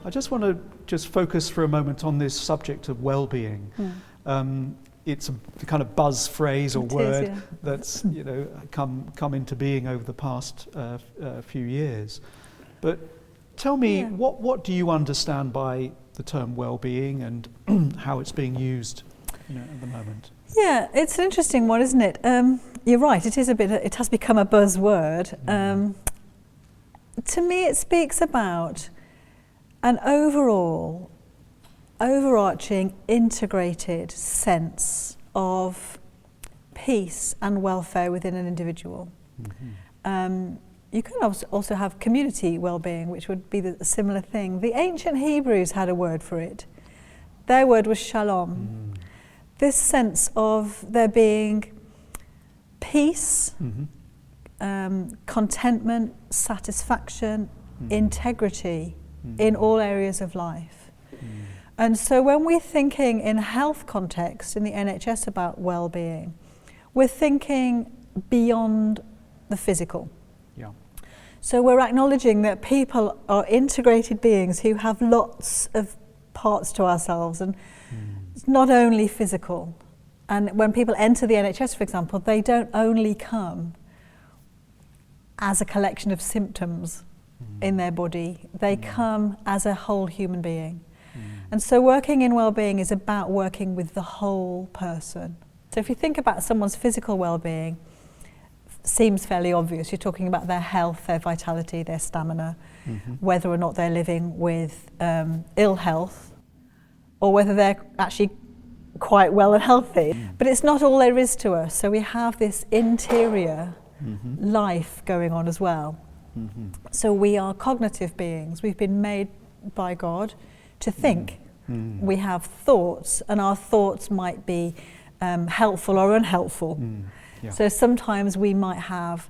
I just want to focus for a moment on this subject of well-being. It's a kind of buzz phrase or word that's come into being over the past few years. But tell me, what do you understand by the term well-being and how it's being used at the moment? Yeah, it's an interesting one, isn't it? You're right, it has become a buzzword. To me, it speaks about an overarching, integrated sense of peace and welfare within an individual. You can also have community well-being, which would be a similar thing. The ancient Hebrews had a word for it. Their word was shalom. This sense of there being peace, contentment, satisfaction, integrity in all areas of life. And so when we're thinking in health context in the NHS about well-being, we're thinking beyond the physical. So we're acknowledging that people are integrated beings who have lots of parts to ourselves, and it's not only physical. And when people enter the NHS, for example, they don't only come as a collection of symptoms in their body, they come as a whole human being. And so working in well-being is about working with the whole person. So if you think about someone's physical well-being, seems fairly obvious. You're talking about their health, their vitality, their stamina, whether or not they're living with ill health or whether they're actually quite well and healthy. But it's not all there is to us. So we have this interior life going on as well. So we are cognitive beings. We've been made by God to think. We have thoughts, and our thoughts might be helpful or unhelpful. So sometimes we might have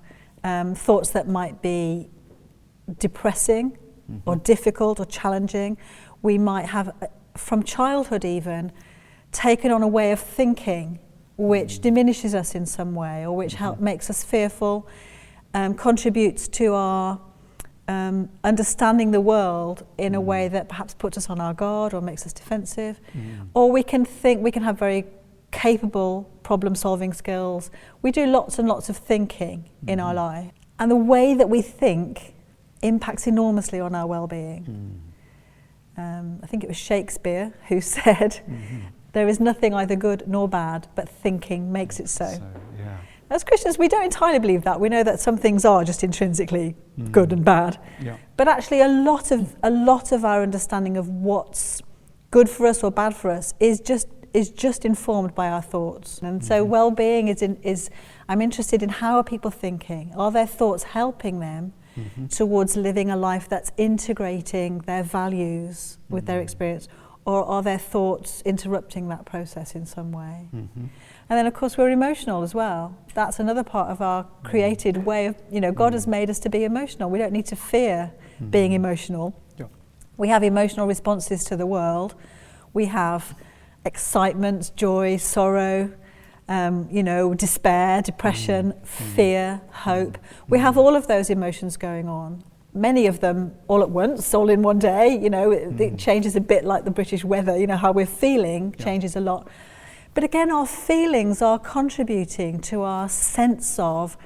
thoughts that might be depressing or difficult or challenging. We might have, from childhood even, taken on a way of thinking which diminishes us in some way, or which makes us fearful, contributes to our understanding the world in a way that perhaps puts us on our guard or makes us defensive. Or we can have very capable problem-solving skills. We do lots and lots of thinking in our life. And the way that we think impacts enormously on our well-being. I think it was Shakespeare who said, there is nothing either good nor bad, but thinking makes it so. As Christians, we don't entirely believe that. We know that some things are just intrinsically good and bad. But actually a lot of our understanding of what's good for us or bad for us is just informed by our thoughts. And so well-being is I'm interested in how are people thinking? Are their thoughts helping them towards living a life that's integrating their values with their experience, or are their thoughts interrupting that process in some way? And then of course we're emotional as well. That's another part of our created way of, God has made us to be emotional. We don't need to fear being emotional. We have emotional responses to the world. We have excitement, joy, sorrow, despair, depression, fear, hope. We have all of those emotions going on. Many of them all at once, all in one day. It changes a bit like the British weather. How we're feeling changes a lot. But again, our feelings are contributing to our sense of,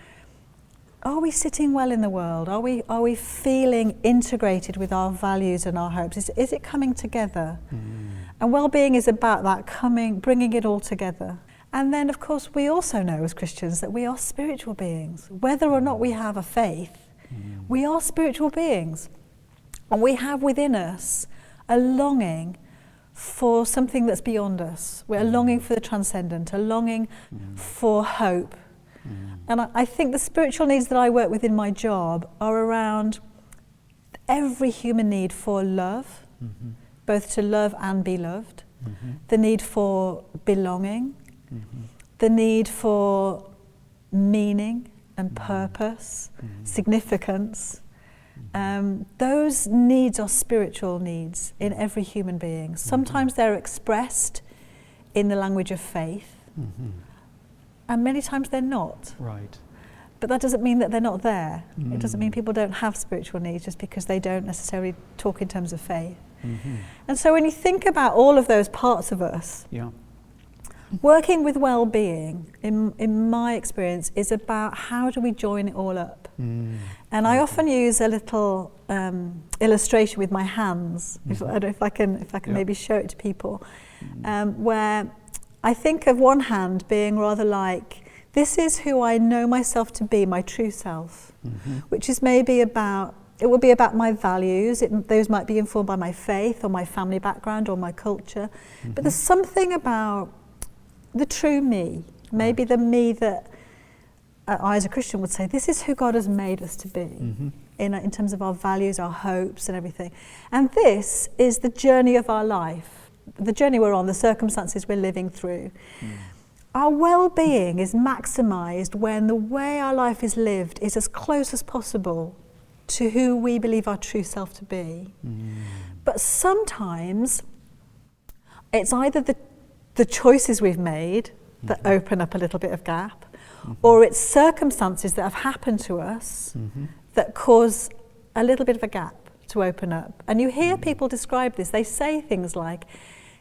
are we sitting well in the world? Are we feeling integrated with our values and our hopes? Is it coming together? And well-being is about that bringing it all together. And then, of course, we also know as Christians that we are spiritual beings. Whether or not we have a faith, we are spiritual beings. And we have within us a longing for something that's beyond us. We're longing for the transcendent, a longing for hope. And I think the spiritual needs that I work with in my job are around every human need for love, both to love and be loved, the need for belonging, the need for meaning and purpose, significance. Those needs are spiritual needs in every human being. Sometimes they're expressed in the language of faith, and many times they're not. But that doesn't mean that they're not there. It doesn't mean people don't have spiritual needs just because they don't necessarily talk in terms of faith. And so when you think about all of those parts of us, working with well-being, in my experience, is about how do we join it all up. And I often use a little illustration with my hands, I don't know if I can maybe show it to people, where I think of one hand being rather like, this is who I know myself to be, my true self, which is maybe about, it will be about my values. Those might be informed by my faith or my family background or my culture. But there's something about the true me, maybe the me that I as a Christian would say, this is who God has made us to be in terms of our values, our hopes and everything. And this is the journey of our life, the journey we're on, the circumstances we're living through. Our well-being is maximised when the way our life is lived is as close as possible to who we believe our true self to be. But sometimes it's either the choices we've made that open up a little bit of gap, or it's circumstances that have happened to us that cause a little bit of a gap to open up. And you hear people describe this. They say things like,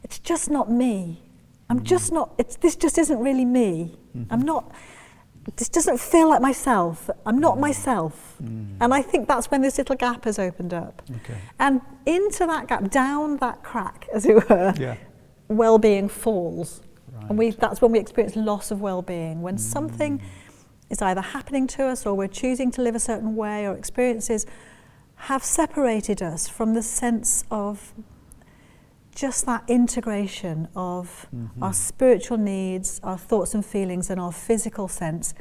it's just not me. I'm just not, this just isn't really me. I'm not, this doesn't feel like myself. I'm not myself. And I think that's when this little gap has opened up. And into that gap, down that crack, as it were, well-being falls. And that's when we experience loss of well-being, when something is either happening to us or we're choosing to live a certain way, or experiences have separated us from the sense of just that integration of our spiritual needs, our thoughts and feelings, and our physical sense.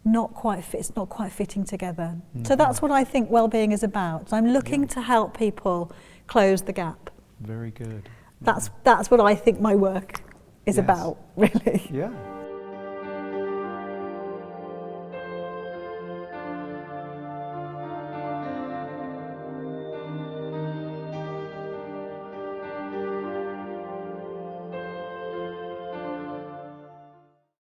It's not quite fitting together. So that's what I think well-being is about. I'm looking to help people close the gap. Very good. That's what I think my work is about, really. Yeah.